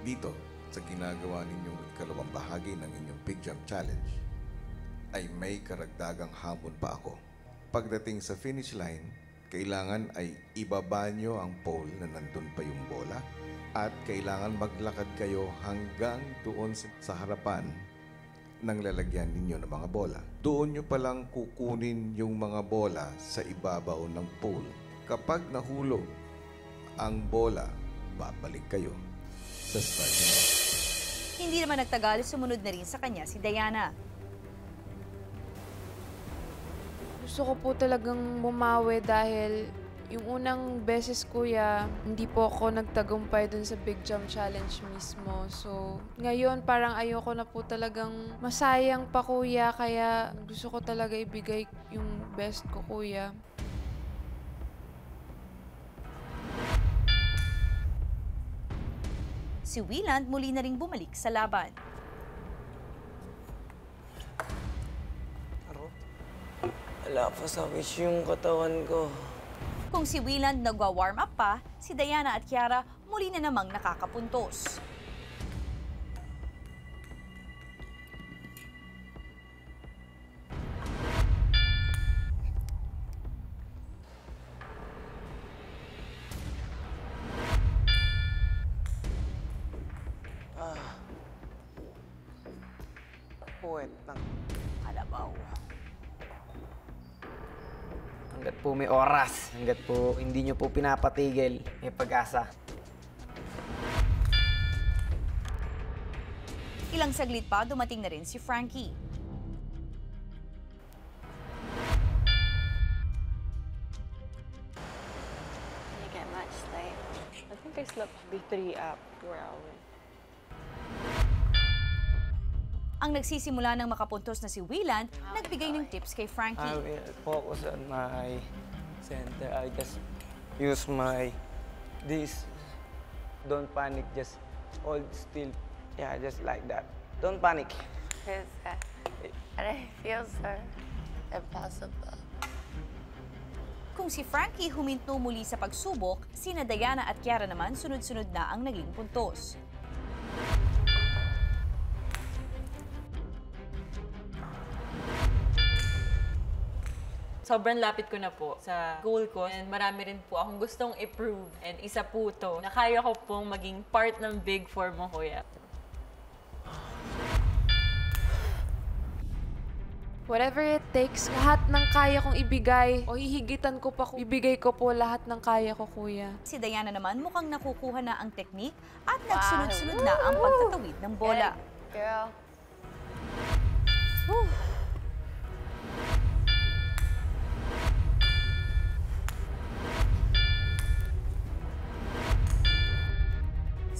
Dito, sa ginagawa ninyong ikalawang bahagi ng inyong Big Jump Challenge, ay may karagdagang hamon pa ako. Pagdating sa finish line, kailangan ay ibaba nyo ang pole na nandun pa yung bola at kailangan maglakad kayo hanggang doon sa harapan ng lalagyan ninyo ng mga bola. Doon nyo palang kukunin yung mga bola sa ibabaw ng pole. Kapag nahulog ang bola, babalik kayo sa starting line. Hindi naman nagtagal, sumunod na rin sa kanya si Diana. Gusto ko po talagang bumawi dahil yung unang beses, kuya, hindi po ako nagtagumpay dun sa Big Jump Challenge mismo. So, ngayon parang ayoko na po talagang masayang pa, kuya, kaya gusto ko talaga ibigay yung best ko, kuya. Si Wieland muli na ring bumalik sa laban. Wala pa sa wish yung katawan ko. Kung si Wieland nagwa-warm up pa, si Diana at Kiara muli na namang nakakapuntos. Puwet lang. Alabaw. Hanggat po may oras, hanggat po hindi nyo po pinapatigil, may pag-asa. Ilang saglit pa, dumating na rin si Frankie. You get much sleep? I think I slept maybe 4 hours. Ang nagsisimula ng makapuntos na si Wieland, nagbigay ng tips kay I Frankie. will focus on my center. I just use my this. Don't panic. Just hold still. Yeah, just like that. Don't panic. Because I feel so impossible. Kung si Frankie huminto muli sa pagsubok, sina Diana at Kiara naman sunod-sunod na ang naging puntos. Sobrang lapit ko na po sa goal ko and marami rin po akong gustong i-prove. And isa po to na kaya ko pong maging part ng Big Four mo, kuya. Whatever it takes, lahat ng kaya kong ibigay o hihigitan ko pa, ibigay ko po lahat ng kaya ko, kuya. Si Diana naman mukhang nakukuha na ang teknik at nagsunod-sunod na ang pagtatawid ng bola. Girl.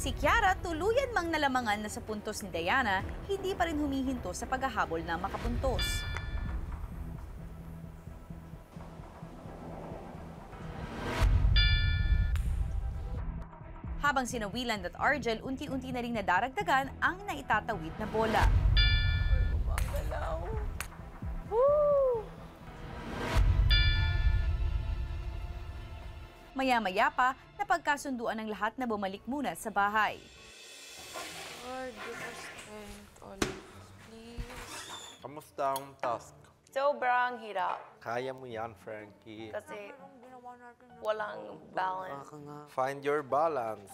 Si Kiara tuluyan mang nalamangan na sa puntos ni Diana, hindi pa rin humihinto sa paghahabol na makapuntos. Habang sina Wieland at Argel, unti-unti na ring nadaragdagan ang naitatawid na bola. Maya-maya pa, napagkasunduan ng lahat na bumalik muna sa bahay. Lord, give us strength, always, please. Kamusta ang task? Sobrang hirap. Kaya mo yan, Frankie. Kasi walang balance. Find your balance.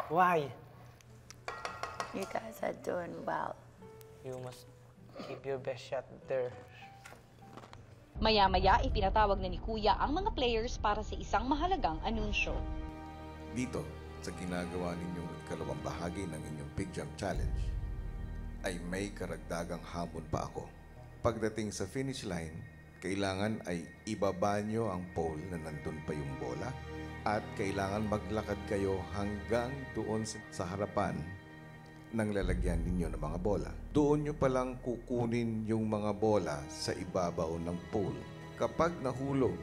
Why? You guys are doing well. You must keep your best shot there. Maya-maya, ipinatawag na ni Kuya ang mga players para sa isang mahalagang anunsyo. Dito, sa ginagawa ninyong ikalawang bahagi ng inyong Big Jump Challenge, ay may karagdagang hamon pa ako. Pagdating sa finish line, kailangan ay ibaba nyo ang pole na nandun pa yung bola at kailangan maglakad kayo hanggang doon sa harapan ng lalagyan ninyo ng mga bola. Doon nyo palang kukunin yung mga bola sa ibabaw ng pole. Kapag nahulog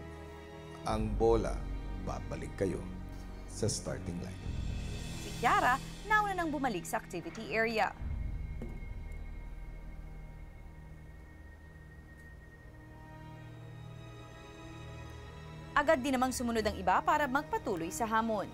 ang bola, babalik kayo sa starting line. Si Kiara, nauna nang bumalik sa activity area. Agad din namang sumunod ang iba para magpatuloy sa hamon.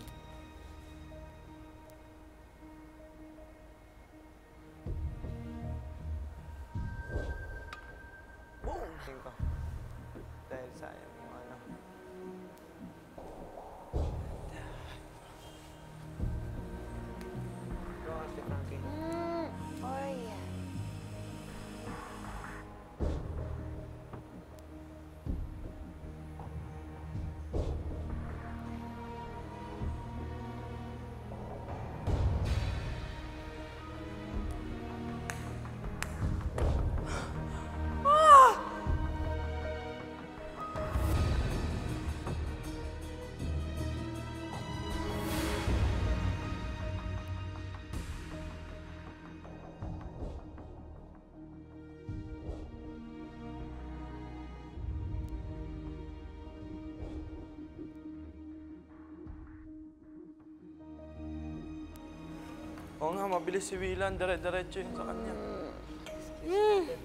Oo nga, mabilis si Willan. Dire-diretso yun sa kanya.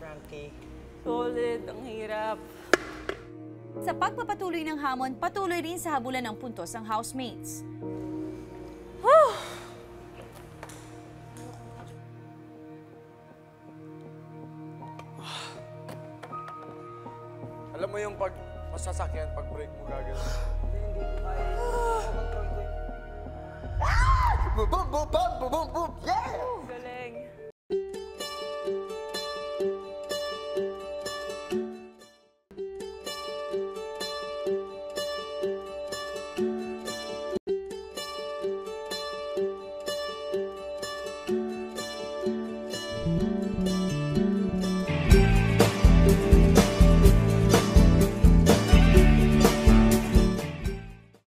Frankie. Solid, ang hirap. Sa pagpapatuloy ng hamon, patuloy rin sa habulan ng puntos ang housemates. Alam mo yung pag masasakyan, pag break mo gagawin. Boom, boom, boom, boom, boom, boom, boom, yeah!